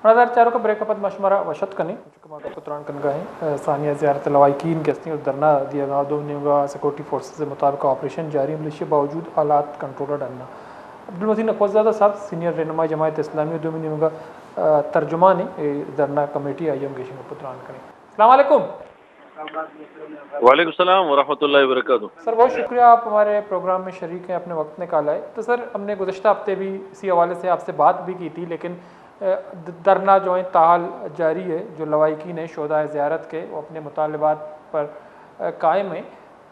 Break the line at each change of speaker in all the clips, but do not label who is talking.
نظر چاروں کا بریک اپت مشورہ وشت کنی چکا پتران کنگا ہے ثانیہ زیارت لوائقین گستی اور دھرنا دیا گا دو نیوگا سیکورٹی فورسز کے مطابق آپریشن جاری ملیشیا باوجود حالات کنٹرول ڈالنا عبدالمتین اقوزادہ صاحب سینئر رہنما جماعت اسلامی دو نیوگا ترجمان دھرنا کمیٹی آئی ایم گیشن پتران کنی. السلام علیکم.
وعلیکم السلام ورحمۃ اللہ وبرکاتہ.
سر بہت شکریہ آپ ہمارے پروگرام میں شریک ہیں, اپنے وقت نکالا ہے. تو سر ہم نے گزشتہ ہفتے بھی اسی حوالے سے آپ سے بات بھی کی تھی, لیکن دھرنا جو ہے تاحال جاری ہے. جو لوائقین ہیں شہداء زیارت کے وہ اپنے مطالبات پر قائم ہیں.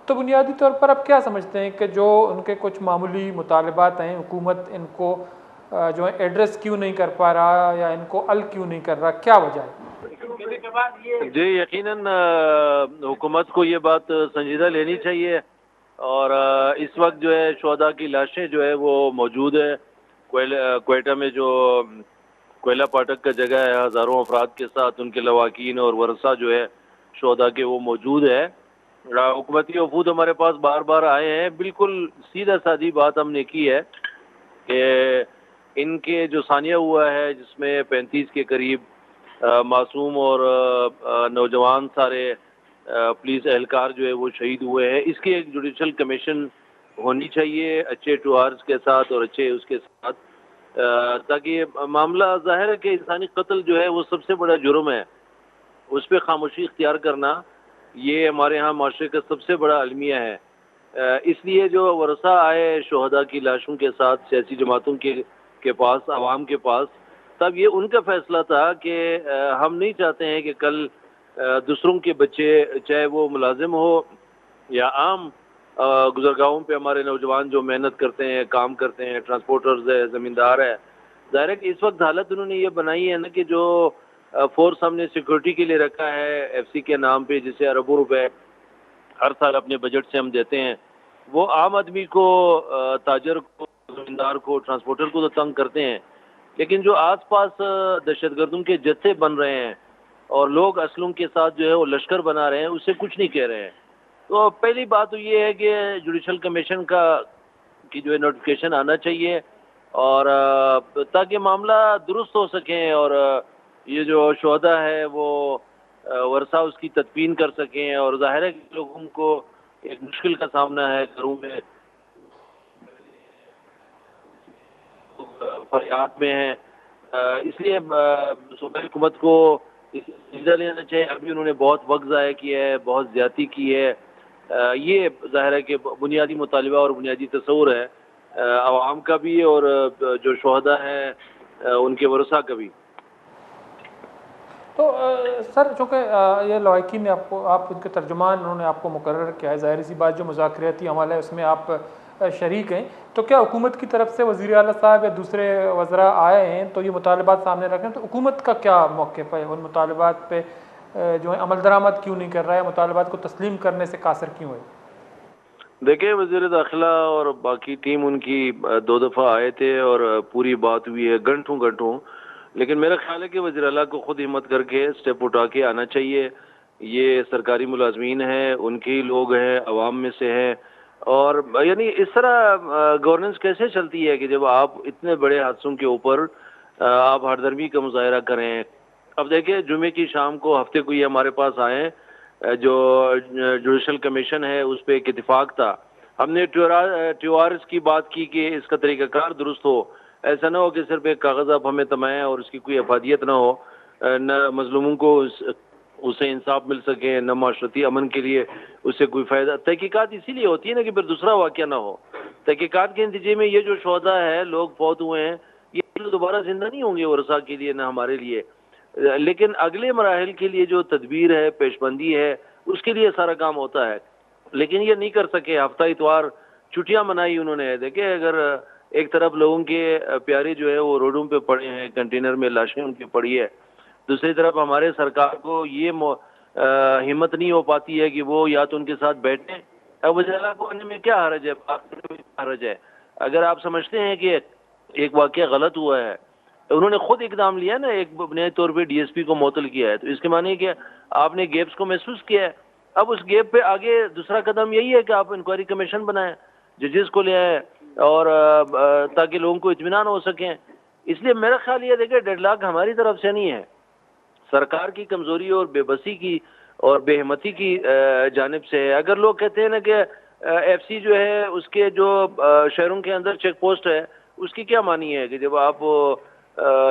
تو بنیادی طور پر آپ کیا سمجھتے ہیں کہ جو ان کے کچھ معمولی مطالبات ہیں حکومت ان کو جو ہے ایڈریس کیوں نہیں کر پا رہا یا ان کو حل کیوں نہیں کر رہا, کیا وجہ ہے؟
جی یقیناً حکومت کو یہ بات سنجیدہ لینی چاہیے, اور اس وقت جو ہے شہداء کی لاشیں جو ہے وہ موجود ہے کوئٹہ میں. جو کوئلہ پاٹک کا جگہ ہے, ہزاروں افراد کے ساتھ ان کے لواحقین اور ورثاء جو ہے شہداء کے وہ موجود ہے. حکومتی وفود ہمارے پاس بار بار آئے ہیں. بالکل سیدھا سادھی بات ہم نے کی ہے کہ ان کے جو ثانیہ ہوا ہے جس میں 35 کے قریب معصوم اور نوجوان سارے پولیس اہلکار جو ہے وہ شہید ہوئے ہیں, اس کی ایک جوڈیشل کمیشن ہونی چاہیے اچھے ٹوارز کے ساتھ اور اچھے اس کے ساتھ, تاکہ معاملہ ظاہر ہے کہ انسانی قتل جو ہے وہ سب سے بڑا جرم ہے. اس پہ خاموشی اختیار کرنا یہ ہمارے ہاں معاشرے کا سب سے بڑا المیہ ہے. اس لیے جو ورثاء آئے شہداء کی لاشوں کے ساتھ سیاسی جماعتوں کے پاس, عوام کے پاس, تب یہ ان کا فیصلہ تھا کہ ہم نہیں چاہتے ہیں کہ کل دوسروں کے بچے چاہے وہ ملازم ہو یا عام گزرگاہوں پہ ہمارے نوجوان جو محنت کرتے ہیں کام کرتے ہیں, ٹرانسپورٹرز ہے, زمیندار ہے, ظاہر ہے کہ اس وقت حالت انہوں نے یہ بنائی ہے نا کہ جو فورس ہم نے سیکورٹی کے لیے رکھا ہے ایف سی کے نام پہ, جسے اربوں روپے ہر سال اپنے بجٹ سے ہم دیتے ہیں, وہ عام آدمی کو, تاجر کو, زمیندار کو, ٹرانسپورٹر کو تو تنگ کرتے ہیں. لیکن جو آس پاس دہشت گردوں کے جتھے بن رہے ہیں اور لوگ اسلحوں کے ساتھ جو ہے وہ لشکر بنا رہے ہیں, اس سے کچھ نہیں کہہ رہے ہیں. تو پہلی بات تو یہ ہے کہ جوڈیشل کمیشن کی جو ہے نوٹیفکیشن آنا چاہیے, اور تاکہ معاملہ درست ہو سکیں اور یہ جو شہداء ہے وہ ورثاء اس کی تدفین کر سکیں. اور ظاہر ہے کہ لوگوں کو ایک مشکل کا سامنا ہے, گھروں میں فریاد میں ہیں, اس لیے صوبائی حکومت کو سمجھا لینا چاہیے. ابھی انہوں نے بہت وقت ضائع کیا ہے, بہت زیادتی کی ہے. یہ ظاہر ہے کہ بنیادی مطالبہ اور بنیادی تصور ہے عوام کا بھی اور جو شہداء ہیں ان کے ورثاء کا بھی.
تو سر چونکہ یہ لوائقین نے آپ ان کے ترجمان انہوں نے آپ کو مقرر کیا ہے, ظاہر سی بات جو مذاکراتی عمل ہے اس میں آپ شریک ہیں, تو کیا حکومت کی طرف سے وزیر اعلیٰ صاحب یا دوسرے وزراء آئے ہیں تو یہ مطالبات سامنے رکھیں, تو حکومت کا کیا موقف ہے ان مطالبات پہ جو ہے عمل درآمد کیوں نہیں کر رہا ہے, مطالبات کو تسلیم کرنے سے قاصر کیوں ہے؟
دیکھیں وزیر داخلہ اور باقی ٹیم ان کی 2 دفعہ آئے تھے اور پوری بات ہوئی ہے گھنٹوں, لیکن میرا خیال ہے کہ وزیر اعلیٰ کو خود ہمت کر کے اسٹیپ اٹھا کے آنا چاہیے. یہ سرکاری ملازمین ہیں, ان کے ہی لوگ ہیں, عوام میں سے ہیں, اور یعنی اس طرح گورننس کیسے چلتی ہے کہ جب آپ اتنے بڑے حادثوں کے اوپر آپ ہردرمی کا مظاہرہ کریں. اب دیکھیں جمعے کی شام کو ہفتے کو یہ ہمارے پاس آئے, جو جوڈیشل کمیشن ہے اس پہ ایک اتفاق تھا. ہم نے ٹیوارز کی بات کی کہ اس کا طریقہ کار درست ہو, ایسا نہ ہو کہ صرف ایک کاغذ آپ ہمیں تمائیں اور اس کی کوئی افادیت نہ ہو, نہ مظلوموں کو اسے انصاف مل سکے, نہ معاشرتی امن کے لیے اس سے کوئی فائدہ. تحقیقات اسی لیے ہوتی ہے نا کہ پھر دوسرا واقعہ نہ ہو. تحقیقات کے نتیجے میں یہ جو شہداء ہے لوگ فوت ہوئے ہیں یہ دوبارہ زندہ نہیں ہوں گے ورثاء کے لیے نہ ہمارے لیے, لیکن اگلے مراحل کے لیے جو تدبیر ہے, پیش بندی ہے, اس کے لیے سارا کام ہوتا ہے. لیکن یہ نہیں کر سکے, ہفتہ اتوار چھٹیاں منائی انہوں نے. دیکھیں اگر ایک طرف لوگوں کے پیارے جو ہے وہ روڈوں پہ پڑے ہیں, کنٹینر میں لاشیں ان کی پڑی ہے, دوسری طرف ہمارے سرکار کو یہ ہمت نہیں ہو پاتی ہے کہ وہ یا تو ان کے ساتھ بیٹھیں. وزیر اعلیٰ کو آنے میں کیا حرج ہے, بات کرنے میں کیا حرج ہے؟ اگر آپ سمجھتے ہیں کہ ایک واقعہ غلط ہوا ہے, انہوں نے خود اقدام لیا نا, ایک بنیادی طور پہ ڈی ایس پی کو معطل کیا ہے, تو اس کے معنی ہے کہ آپ نے گیپس کو محسوس کیا ہے. اب اس گیپ پہ آگے دوسرا قدم یہی ہے کہ آپ انکوائری کمیشن بنائیں, ججز کو لے آئیں, اور تاکہ لوگوں کو اطمینان ہو سکیں. اس لیے میرا خیال یہ دیکھیں ڈیڈ لاک ہماری طرف سے نہیں ہے، سرکار کی کمزوری اور بے بسی کی اور بے ہمتی کی جانب سے ہے۔ اگر لوگ کہتے ہیں نا کہ ایف سی جو ہے اس کے جو شہروں کے اندر چیک پوسٹ ہے، اس کی کیا معنی ہے کہ جب آپ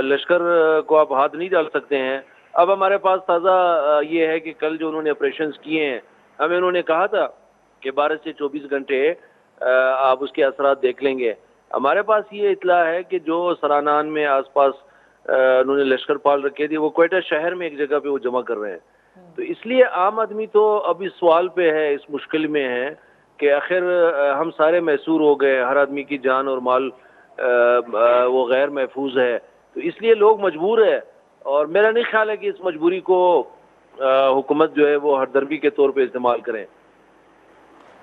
لشکر کو آپ ہاتھ نہیں ڈال سکتے ہیں۔ اب ہمارے پاس تازہ یہ ہے کہ کل جو انہوں نے آپریشنز کیے ہیں، ہمیں انہوں نے کہا تھا کہ 12 سے 24 گھنٹے آپ اس کے اثرات دیکھ لیں گے۔ ہمارے پاس یہ اطلاع ہے کہ جو سرانان میں آس پاس انہوں نے لشکر پال رکھے تھے، وہ کوئٹہ شہر میں ایک جگہ پہ وہ جمع کر رہے ہیں۔ تو اس لیے عام آدمی تو اب اس سوال پہ ہے، اس مشکل میں ہے کہ آخر ہم سارے محصور ہو گئے، ہر آدمی کی جان اور مال وہ غیر محفوظ ہے، تو اس لیے لوگ مجبور ہے۔ اور میرا نہیں خیال ہے کہ اس مجبوری کو حکومت جو ہے وہ ہردرمی کے طور پہ استعمال کریں۔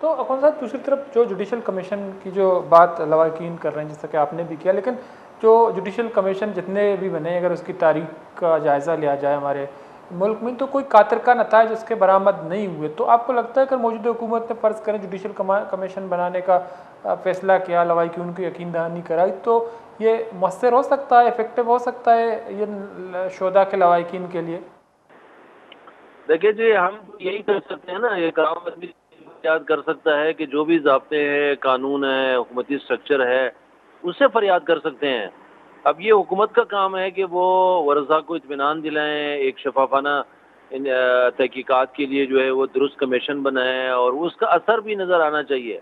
تو اخوان صاحب دوسری طرف جو جوڈیشل کمیشن کی جو بات لواحقین کر رہے ہیں جیسا کہ آپ نے بھی کیا، لیکن جو جوڈیشل کمیشن جتنے بھی بنے اگر اس کی تاریخ کا جائزہ لیا جائے ہمارے ملک میں تو کوئی کاتر کا نتائج اس کے برآمد نہیں ہوئے، تو آپ کو لگتا ہے کہ موجودہ حکومت نے فرض کریں جوڈیشل کمیشن بنانے کا فیصلہ کیا، لواحقین کی یقین دہانی کرائی، تو یہ مؤثر ہو سکتا ہے، افیکٹو ہو سکتا ہے یہ شہداء کے لواحقین کے لیے؟
دیکھیں جی ہم یہی کر سکتے ہیں نا، ایک عام آدمی فریاد کر سکتا ہے کہ جو بھی ضابطے ہیں، قانون ہے، حکومتی سٹرکچر ہے، اس سے فریاد کر سکتے ہیں۔ اب یہ حکومت کا کام ہے کہ وہ ورثاء کو اطمینان دلائیں، ایک شفافانہ تحقیقات کے لیے جو ہے وہ درست کمیشن بنائیں، اور اس کا اثر بھی نظر آنا چاہیے۔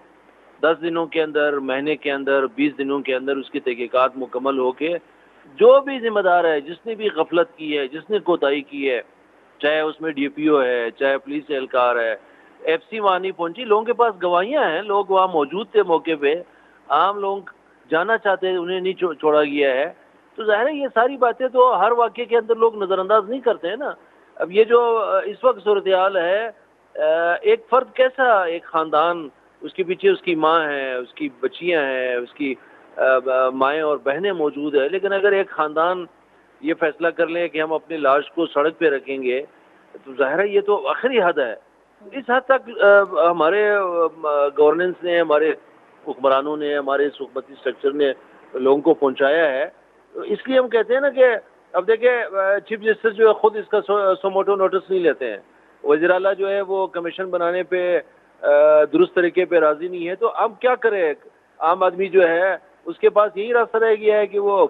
10 دنوں کے اندر، مہینے کے اندر، 20 دنوں کے اندر اس کی تحقیقات مکمل ہو کے جو بھی ذمہ دار ہے، جس نے بھی غفلت کی ہے، جس نے کوتاہی کی ہے، چاہے اس میں ڈی پی او ہے، چاہے پولیس اہلکار ہے، ایف سی وہاں نہیں پہنچی، لوگوں کے پاس گواہیاں ہیں، لوگ وہاں موجود تھے موقع پہ، عام لوگ جانا چاہتے ہیں، انہیں نہیں چھوڑا گیا ہے، تو ظاہر ہے یہ ساری باتیں تو ہر واقعے کے اندر لوگ نظر انداز نہیں کرتے ہیں نا۔ اب یہ جو اس وقت صورتحال ہے، ایک فرد کیسا، ایک خاندان، اس کے پیچھے اس کی ماں ہے، اس کی بچیاں ہیں، اس کی مائیں اور بہنیں موجود ہیں، لیکن اگر ایک خاندان یہ فیصلہ کر لیں کہ ہم اپنی لاش کو سڑک پہ رکھیں گے، تو ظاہر ہے یہ تو آخری حد ہے۔ اس حد تک ہمارے گورننس نے، ہمارے حکمرانوں نے، ہمارے اس حکومتی سٹرکچر نے لوگوں کو پہنچایا ہے۔ تو اس لیے ہم کہتے ہیں نا کہ اب دیکھیں چیف منسٹر جو ہے خود اس کا سوموٹو نوٹس نہیں لیتے ہیں، وزیر اعلیٰ جو ہے وہ کمیشن بنانے پہ درست طریقے پہ راضی نہیں ہے، تو اب کیا کرے؟ عام آدمی جو ہے اس کے پاس یہی راستہ رہ گیا ہے کہ وہ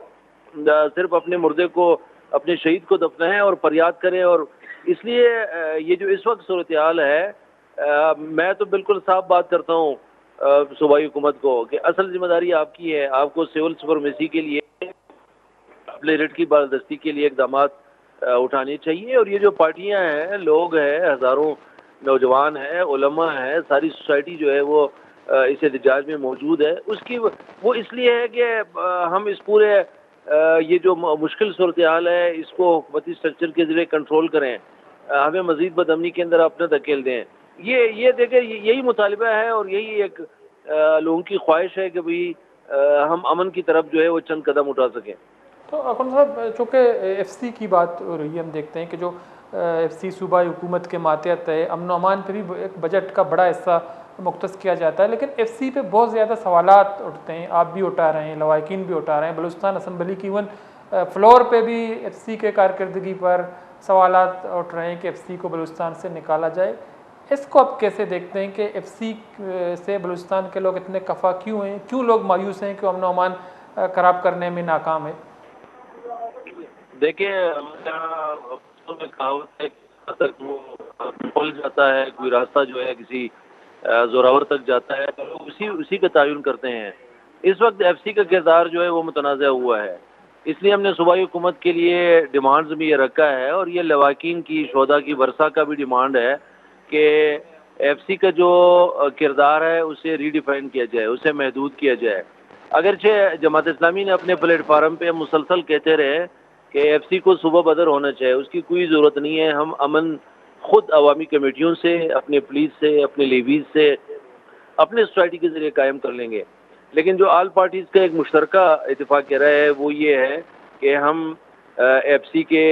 صرف اپنے مردے کو، اپنے شہید کو دفنائیں اور فریاد کریں۔ اور اس لیے یہ جو اس وقت صورتحال ہے، میں تو بالکل صاف بات کرتا ہوں صوبائی حکومت کو کہ اصل ذمہ داری آپ کی ہے، آپ کو سول سپرمیسی کے لیے، اپنے ریٹ کی بالادستی کے لیے اقدامات اٹھانے چاہیے۔ اور یہ جو پارٹیاں ہیں، لوگ ہیں، ہزاروں نوجوان ہیں، علماء ہیں، ساری سوسائٹی جو ہے وہ اس احتجاج میں موجود ہے، اس کی وہ اس لیے ہے کہ ہم اس پورے یہ جو مشکل صورتحال ہے اس کو حکومتی سٹرکچر کے ذریعے کنٹرول کریں، ہمیں مزید بدامنی کے اندر اپنا دھکیل دیں۔ یہ دیکھیں یہی مطالبہ ہے اور یہی ایک لوگوں کی خواہش ہے کہ بھئی ہم امن کی طرف جو ہے وہ چند قدم اٹھا سکیں۔
تو اخوان صاحب چونکہ ایف سی کی بات ہو رہی ہے، ہم دیکھتے ہیں کہ جو ایف سی صوبائی حکومت کے ماتحت ہے، امن و امان پہ بھی ایک بجٹ کا بڑا حصہ مختص کیا جاتا ہے، لیکن ایف سی پہ بہت زیادہ سوالات اٹھتے ہیں، آپ بھی اٹھا رہے ہیں، لواحقین بھی اٹھا رہے ہیں، بلوچستان اسمبلی کی ایون فلور پہ بھی ایف سی کے کارکردگی پر سوالات اٹھ رہے ہیں کہ ایف سی کو بلوچستان سے نکالا جائے۔ اس کو آپ کیسے دیکھتے ہیں کہ ایف سی سے بلوچستان کے لوگ اتنے خفا کیوں ہیں، کیوں لوگ مایوس ہیں کہ امن و امان خراب کرنے میں ناکام ہے؟
دیکھیں میں کہاوت ہے کہ تک وہ کھل جاتا ہے، کوئی راستہ جو ہے کسی زوراور تک جاتا ہے، لوگ اسی کا تعین کرتے ہیں۔ اس وقت ایف سی کا کردار جو ہے وہ متنازع ہوا ہے، اس لیے ہم نے صوبائی حکومت کے لیے ڈیمانڈز بھی یہ رکھا ہے، اور یہ لواحقین کی، شہداء کی ورثہ کا بھی ڈیمانڈ ہے کہ ایف سی کا جو کردار ہے اسے ری ڈیفائن کیا جائے، اسے محدود کیا جائے۔ اگرچہ جماعت اسلامی نے اپنے پلیٹ فارم پہ مسلسل کہتے رہے کہ ایف سی کو صوبہ بدر ہونا چاہیے، اس کی کوئی ضرورت نہیں ہے، ہم امن خود عوامی کمیٹیوں سے، اپنے پولیس سے، اپنے لیویز سے، اپنے سوسائٹی کے ذریعے قائم کر لیں گے۔ لیکن جو آل پارٹیز کا ایک مشترکہ اتفاق کہہ رہا ہے وہ یہ ہے کہ ہم ایف سی کے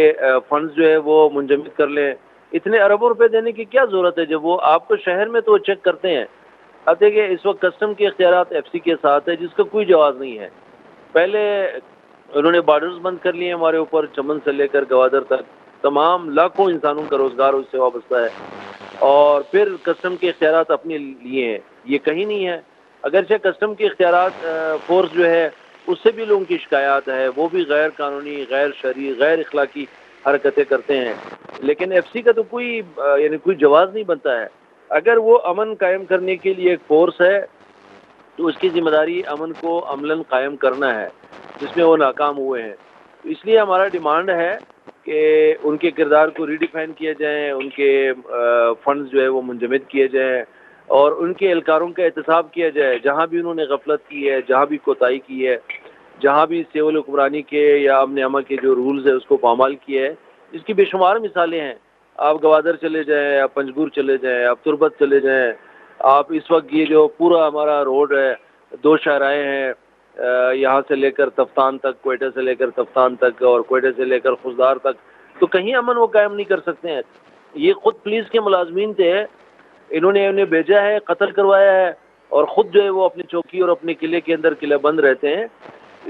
فنڈز جو ہے وہ منجمد کر لیں۔ اتنے اربوں روپے دینے کی کیا ضرورت ہے جب وہ آپ کو شہر میں تو چیک کرتے ہیں۔ اب دیکھیں اس وقت کسٹم کے اختیارات ایف سی کے ساتھ ہے جس کا کوئی جواز نہیں ہے۔ پہلے انہوں نے بارڈرز بند کر لیے ہمارے اوپر، چمن سے لے کر گوادر تک تمام لاکھوں انسانوں کا روزگار اس سے وابستہ ہے، اور پھر کسٹم کے اختیارات اپنے لیے ہیں، یہ کہیں نہیں ہے۔ اگرچہ کسٹم کے اختیارات فورس جو ہے اس سے بھی لوگوں کی شکایات ہے، وہ بھی غیر قانونی، غیر شرعی، غیر اخلاقی حرکتیں کرتے ہیں، لیکن ایف سی کا تو کوئی یعنی کوئی جواز نہیں بنتا ہے۔ اگر وہ امن قائم کرنے کے لیے ایک فورس ہے تو اس کی ذمہ داری امن کو عملاً قائم کرنا ہے، جس میں وہ ناکام ہوئے ہیں۔ اس لیے ہمارا ڈیمانڈ ہے کہ ان کے کردار کو ریڈیفائن کیا جائیں، ان کے فنڈز جو ہے وہ منجمد کیے جائیں، اور ان کے اہلکاروں کا احتساب کیا جائے، جہاں بھی انہوں نے غفلت کی ہے، جہاں بھی کوتاہی کی ہے، جہاں بھی سول حکمرانی کے یا امن امان کے جو رولز ہیں اس کو پامال کیا ہے۔ اس کی بے شمار مثالیں ہیں، آپ گوادر چلے جائیں، آپ پنجگور چلے جائیں، آپ تربت چلے جائیں، آپ اس وقت یہ جو پورا ہمارا روڈ ہے، 2 شاہراہیں ہیں، یہاں سے لے کر تفتان تک، کوئٹہ سے لے کر تفتان تک، اور کوئٹہ سے لے کر خضدار تک، تو کہیں امن وہ قائم نہیں کر سکتے ہیں۔ یہ خود پولیس کے ملازمین تھے، انہوں نے انہیں بھیجا ہے، قتل کروایا ہے، اور خود جو ہے وہ اپنی چوکی اور اپنے قلعے کے اندر قلعہ بند رہتے ہیں۔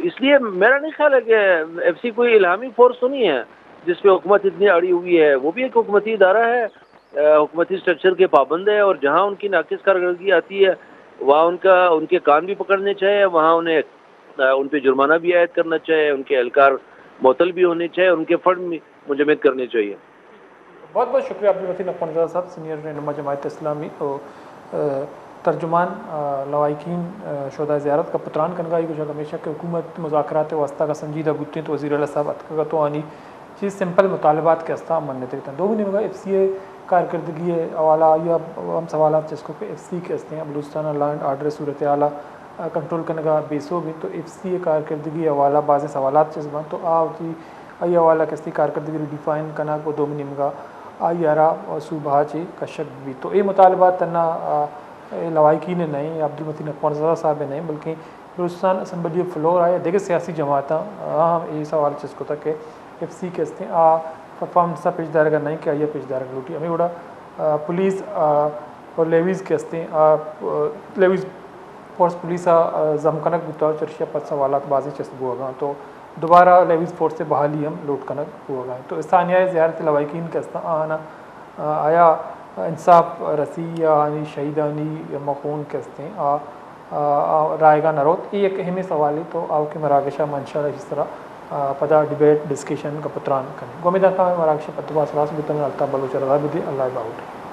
اس لیے میرا نہیں خیال ہے کہ ایف سی کوئی الہامی فورس تو نہیں ہے جس پہ حکومت اتنی اڑی ہوئی ہے، وہ بھی ایک حکومتی ادارہ ہے، حکومتی اسٹرکچر کے پابند ہے، اور جہاں ان کی ناقص کارکردگی آتی ہے وہاں ان کے کان بھی پکڑنے چاہیے، وہاں انہیں ان پہ جرمانہ بھی عائد کرنا چاہیے، ان کے اہلکار معطل بھی ہونے چاہیے، ان کے فنڈ بھی منجمد کرنے چاہیے۔
بہت بہت شکریہ عبدالمتین اخوندزادہ صاحب، سینئر رہنما جماعت اسلامی اور ترجمان لوائقین شہدائے زیارت کا پتران کنگائی کو ہمیشہ کہ حکومت مذاکرات واسطہ کا سنجیدہ گتیں تو وزیر اعلیٰ صاحب اتکا تو آنی چیز سمپل مطالبات کے استا مننے تھے دو بھی نہیں ایف سی اے کارکردگی حوالہ یا ہم سوالات جس کو کہ ایف سی کے استے ہیں بلوچستان لا اینڈ آرڈر صورت حالہ کنٹرول کرنے کا بیسو بھی، تو ایف سی اے کارکردگی حوالہ بعض سوالات جذبان تو آئی آئی حوالہ کسی کارکردگی ڈیفائن کرنا کو دو نمگا آئی آرا صوبہ چی کشک بھی، تو یہ مطالبات تنا لوائقین نے نہیں، عبدالمتین اخوندزادہ صاحب نے نہیں، بلکہ بلوچستان اسمبلی فلور آئے دیگر سیاسی جماعتیں یہ سوال چیز کو تھا کہ ایف سی کے استے پرفارم سا پیش دارگا نہیں کہ آئیے پیش دارگا لوٹی ہمیں بڑا پولیس اور لیویز کے استے لیویز فورس پولیسا زمکنک بتا چرشیہ پت سوالات بازی چسب ہوا گا، تو دوبارہ لیویز فورس سے بحالی ہم لوٹ کنک ہوا گا، تو ثانیہ زیارت لوائقین کے استا آنا آیا انصاف رسی یا شہیدانی یا مخون کے استے رائے گا نروت یہ ایک اہم سوال ہے، تو آؤ کے مراکشہ منشاء اس طرح پدا ڈیبیٹ ڈسکشن کا پتران کریں گومیدہ کا مراکشہ پتوا سراس بتن الطاف بلوچ رضا بدی اللہ باؤٹ۔